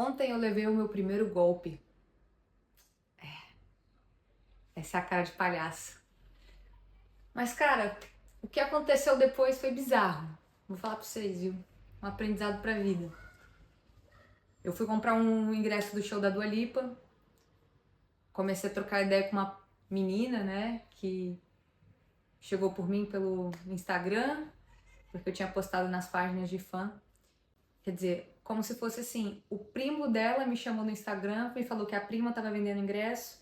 Ontem eu levei o meu primeiro golpe. Essa é a cara de palhaço. Mas, cara, o que aconteceu depois foi bizarro. Vou falar pra vocês, viu? Um aprendizado pra vida. Eu fui comprar um ingresso do show da Dua Lipa. Comecei a trocar ideia com uma menina, né? Que chegou por mim pelo Instagram, porque eu tinha postado nas páginas de fã. Quer dizer, como se fosse assim, o primo dela me chamou no Instagram, me falou que a prima tava vendendo ingresso.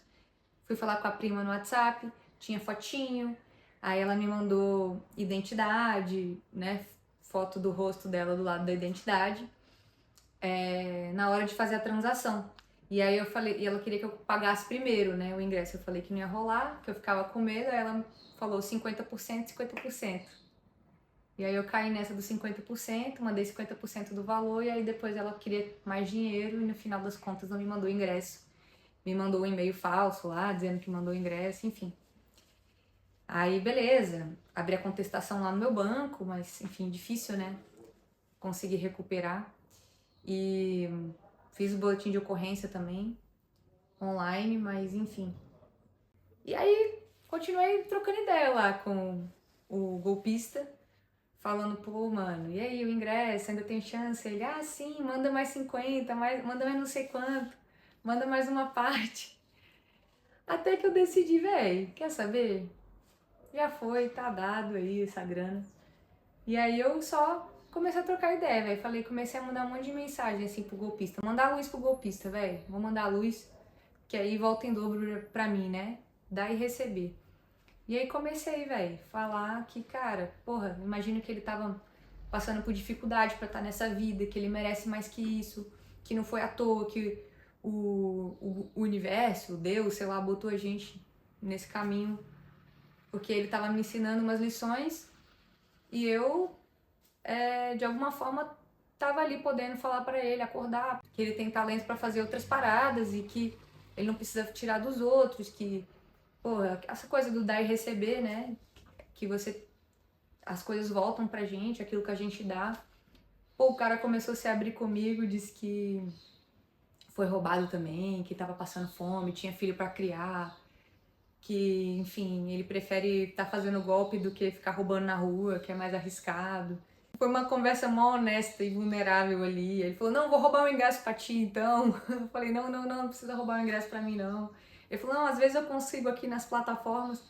Fui falar com a prima no WhatsApp, tinha fotinho, aí ela me mandou identidade, né? Foto do rosto dela do lado da identidade, na hora de fazer a transação. E aí eu falei, e ela queria que eu pagasse primeiro, né, o ingresso. Eu falei que não ia rolar, que eu ficava com medo, aí ela falou 50%, 50%. E aí eu caí nessa dos 50%, mandei 50% do valor, e aí depois ela queria mais dinheiro e no final das contas não me mandou o ingresso. Me mandou um e-mail falso lá, dizendo que mandou o ingresso, enfim. Aí, beleza, abri a contestação lá no meu banco, mas, enfim, difícil, né? Consegui recuperar. E fiz o boletim de ocorrência também, online, mas, enfim. E aí, continuei trocando ideia lá com o golpista, falando, pô, mano, e aí, o ingresso, ainda tem chance? Ele, ah, sim, manda mais 50, manda mais não sei quanto, manda mais uma parte. Até que eu decidi, véi, quer saber? Já foi, tá dado aí essa grana. E aí eu só comecei a trocar ideia, velho. Comecei a mandar um monte de mensagem assim pro golpista. Mandar luz pro golpista, velho. Vou mandar luz, que aí volta em dobro pra mim, né? Dar e receber. E aí comecei, velho, falar que, cara, porra, imagino que ele tava passando por dificuldade pra estar nessa vida, que ele merece mais que isso, que não foi à toa, que o universo, Deus, sei lá, botou a gente nesse caminho porque ele tava me ensinando umas lições e eu, de alguma forma, tava ali podendo falar pra ele, acordar, que ele tem talento pra fazer outras paradas e que ele não precisa tirar dos outros, que, porra, essa coisa do dar e receber, né? Que você, as coisas voltam pra gente, aquilo que a gente dá. Pô, o cara começou a se abrir comigo, disse que foi roubado também, que tava passando fome, tinha filho pra criar, que, enfim, ele prefere estar fazendo golpe do que ficar roubando na rua, que é mais arriscado. Foi uma conversa mó honesta e vulnerável ali. Ele falou, não, vou roubar um ingresso pra ti, então. Eu falei, não precisa roubar um ingresso pra mim, não. Ele falou, não, às vezes eu consigo aqui nas plataformas.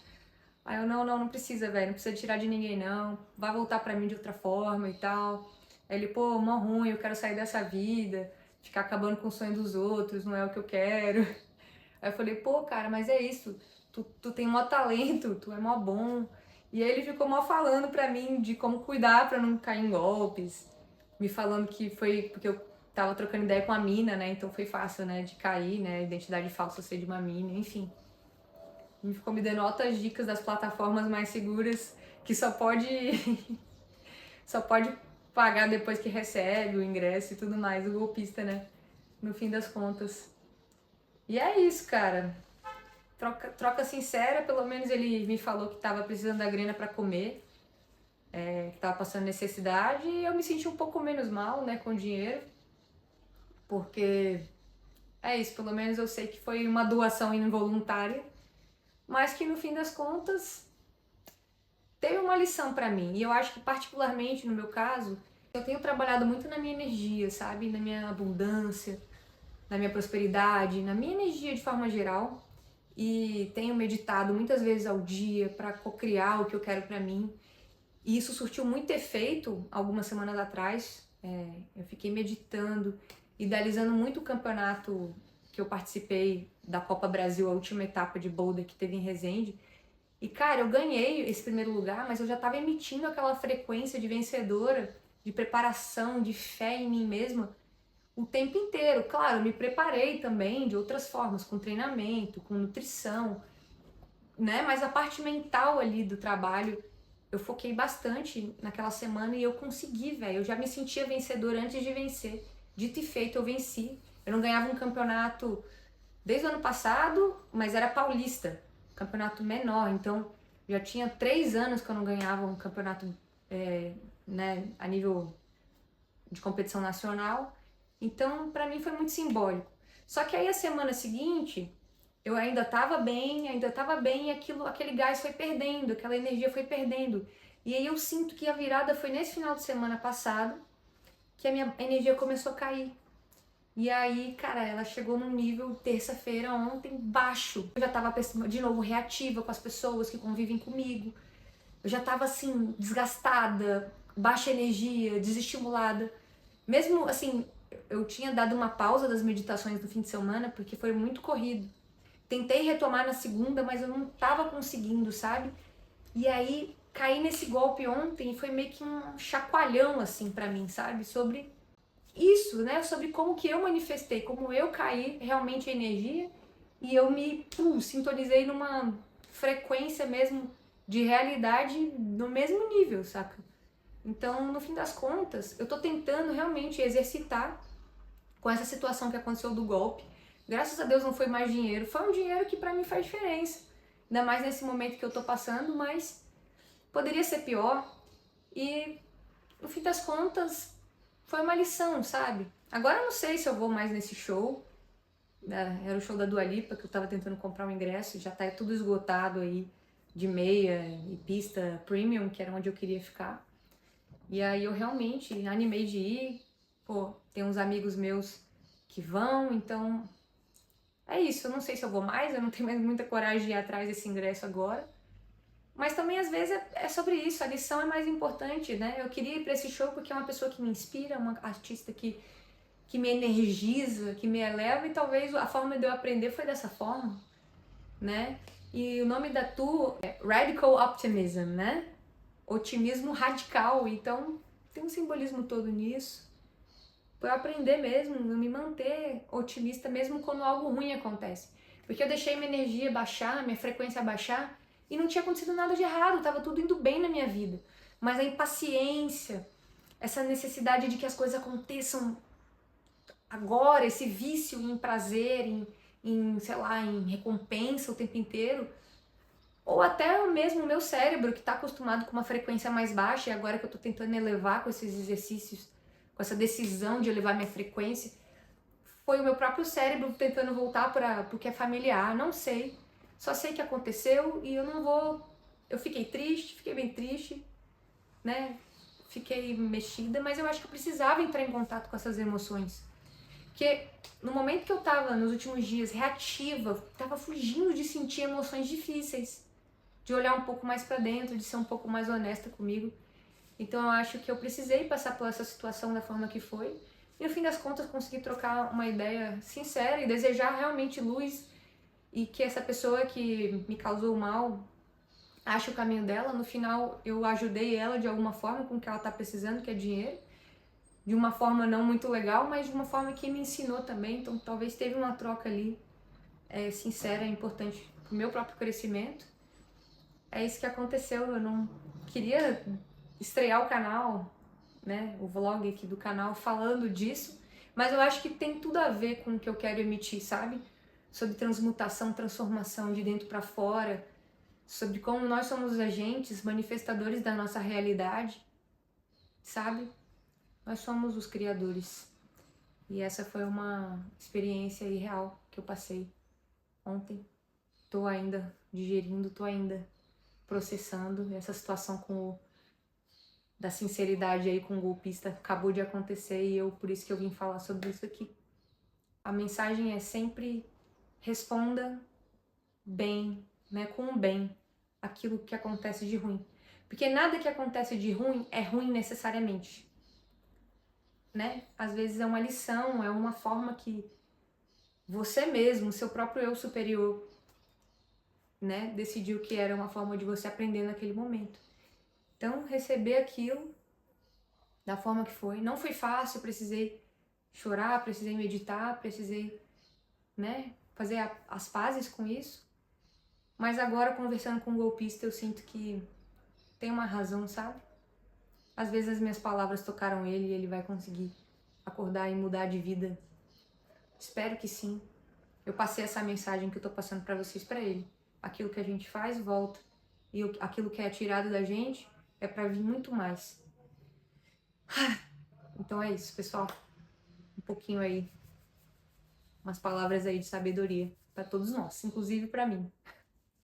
Aí eu, não precisa, velho, não precisa tirar de ninguém, não. Vai voltar pra mim de outra forma e tal. Aí ele, pô, mó ruim, eu quero sair dessa vida, ficar acabando com o sonho dos outros, não é o que eu quero. Aí eu falei, pô, cara, mas é isso, tu tem mó talento, tu é mó bom. E aí ele ficou mó falando pra mim de como cuidar pra não cair em golpes, me falando que foi porque eu tava trocando ideia com a mina, né, então foi fácil, né, de cair, né, identidade falsa ser de uma mina, enfim. Me ficou me dando altas dicas das plataformas mais seguras, que só pode, só pode pagar depois que recebe o ingresso e tudo mais, o golpista, né, no fim das contas. E é isso, cara. Troca sincera, pelo menos ele me falou que tava precisando da grana pra comer, que tava passando necessidade, e eu me senti um pouco menos mal, né, com o dinheiro, porque é isso, pelo menos eu sei que foi uma doação involuntária, mas que no fim das contas teve uma lição pra mim, e eu acho que particularmente no meu caso, eu tenho trabalhado muito na minha energia, sabe, na minha abundância, na minha prosperidade, na minha energia de forma geral, e tenho meditado muitas vezes ao dia para cocriar o que eu quero para mim. E isso surtiu muito efeito algumas semanas atrás. Eu fiquei meditando, idealizando muito o campeonato que eu participei da Copa Brasil, a última etapa de boulder que teve em Resende. E cara, eu ganhei esse primeiro lugar, mas eu já estava emitindo aquela frequência de vencedora, de preparação, de fé em mim mesma o tempo inteiro. Claro, eu me preparei também de outras formas, com treinamento, com nutrição, né? Mas a parte mental ali do trabalho, eu foquei bastante naquela semana e eu consegui, velho. Eu já me sentia vencedora antes de vencer. Dito e feito, eu venci. Eu não ganhava um campeonato desde o ano passado, mas era paulista, campeonato menor. Então, já tinha 3 anos que eu não ganhava um campeonato, né, a nível de competição nacional. Então, pra mim foi muito simbólico. Só que aí a semana seguinte, eu ainda tava bem, e aquele gás foi perdendo, aquela energia foi perdendo. E aí eu sinto que a virada foi nesse final de semana passado, que a minha energia começou a cair. E aí, cara, ela chegou num nível, terça-feira, ontem, baixo. Eu já tava, de novo, reativa com as pessoas que convivem comigo. Eu já tava, assim, desgastada, baixa energia, desestimulada. Mesmo, assim, eu tinha dado uma pausa das meditações do fim de semana, porque foi muito corrido. Tentei retomar na segunda, mas eu não tava conseguindo, sabe? E aí, caí nesse golpe ontem e foi meio que um chacoalhão, assim, pra mim, sabe? Sobre isso, né? Sobre como que eu manifestei, como eu caí realmente a energia e eu me sintonizei numa frequência mesmo de realidade no mesmo nível, saca? Então, no fim das contas, eu tô tentando realmente exercitar com essa situação que aconteceu do golpe. Graças a Deus não foi mais dinheiro, foi um dinheiro que pra mim faz diferença. Ainda mais nesse momento que eu tô passando, mas poderia ser pior. E no fim das contas, foi uma lição, sabe? Agora eu não sei se eu vou mais nesse show. Era o show da Dua Lipa, que eu tava tentando comprar um ingresso, já tá tudo esgotado aí, de meia e pista premium, que era onde eu queria ficar. E aí eu realmente animei de ir. Pô, tem uns amigos meus que vão, então é isso. Eu não sei se eu vou mais, eu não tenho mais muita coragem de ir atrás desse ingresso agora. Mas também às vezes é sobre isso, a lição é mais importante, né? Eu queria ir pra esse show porque é uma pessoa que me inspira, uma artista que me energiza, que me eleva, e talvez a forma de eu aprender foi dessa forma, né? E o nome da tour é Radical Optimism, né? Otimismo radical, então tem um simbolismo todo nisso. Pra eu aprender mesmo, eu me manter otimista mesmo quando algo ruim acontece. Porque eu deixei minha energia baixar, minha frequência baixar, e não tinha acontecido nada de errado, tava tudo indo bem na minha vida. Mas a impaciência, essa necessidade de que as coisas aconteçam agora, esse vício em prazer, sei lá, em recompensa o tempo inteiro, ou até mesmo o meu cérebro que está acostumado com uma frequência mais baixa e agora que eu estou tentando elevar com esses exercícios, com essa decisão de elevar minha frequência, foi o meu próprio cérebro tentando voltar para o que é familiar, não sei. Só sei que aconteceu e eu não vou. Eu fiquei triste, fiquei bem triste, né? Fiquei mexida, mas eu acho que eu precisava entrar em contato com essas emoções. Porque no momento que eu tava, nos últimos dias, reativa, tava fugindo de sentir emoções difíceis, de olhar um pouco mais pra dentro, de ser um pouco mais honesta comigo. Então eu acho que eu precisei passar por essa situação da forma que foi. E no fim das contas consegui trocar uma ideia sincera e desejar realmente luz e que essa pessoa que me causou mal ache o caminho dela. No final eu ajudei ela de alguma forma com o que ela tá precisando, que é dinheiro. De uma forma não muito legal, mas de uma forma que me ensinou também. Então talvez teve uma troca ali sincera, importante pro meu próprio crescimento. É isso que aconteceu. Eu não queria estrear o canal, né, o vlog aqui do canal falando disso, mas eu acho que tem tudo a ver com o que eu quero emitir, sabe? Sobre transmutação, transformação de dentro para fora, sobre como nós somos agentes, manifestadores da nossa realidade, sabe? Nós somos os criadores. E essa foi uma experiência real que eu passei ontem. Tô ainda digerindo, tô ainda processando essa situação da sinceridade aí com o golpista. Acabou de acontecer e por isso que eu vim falar sobre isso aqui. A mensagem é sempre responda bem, né, com o bem, aquilo que acontece de ruim. Porque nada que acontece de ruim é ruim necessariamente, né? Às vezes é uma lição, é uma forma que você mesmo, seu próprio eu superior, né, decidiu que era uma forma de você aprender naquele momento. Então, receber aquilo da forma que foi, não foi fácil, precisei chorar, precisei meditar, precisei, né, fazer as pazes com isso. Mas agora, conversando com o golpista, eu sinto que tem uma razão, sabe? Às vezes as minhas palavras tocaram ele e ele vai conseguir acordar e mudar de vida. Espero que sim. Eu passei essa mensagem que eu tô passando pra vocês pra ele. Aquilo que a gente faz, volta. E aquilo que é tirado da gente é pra vir muito mais. Então é isso, pessoal. pouquinho aí, umas palavras aí de sabedoria para todos nós, inclusive para mim.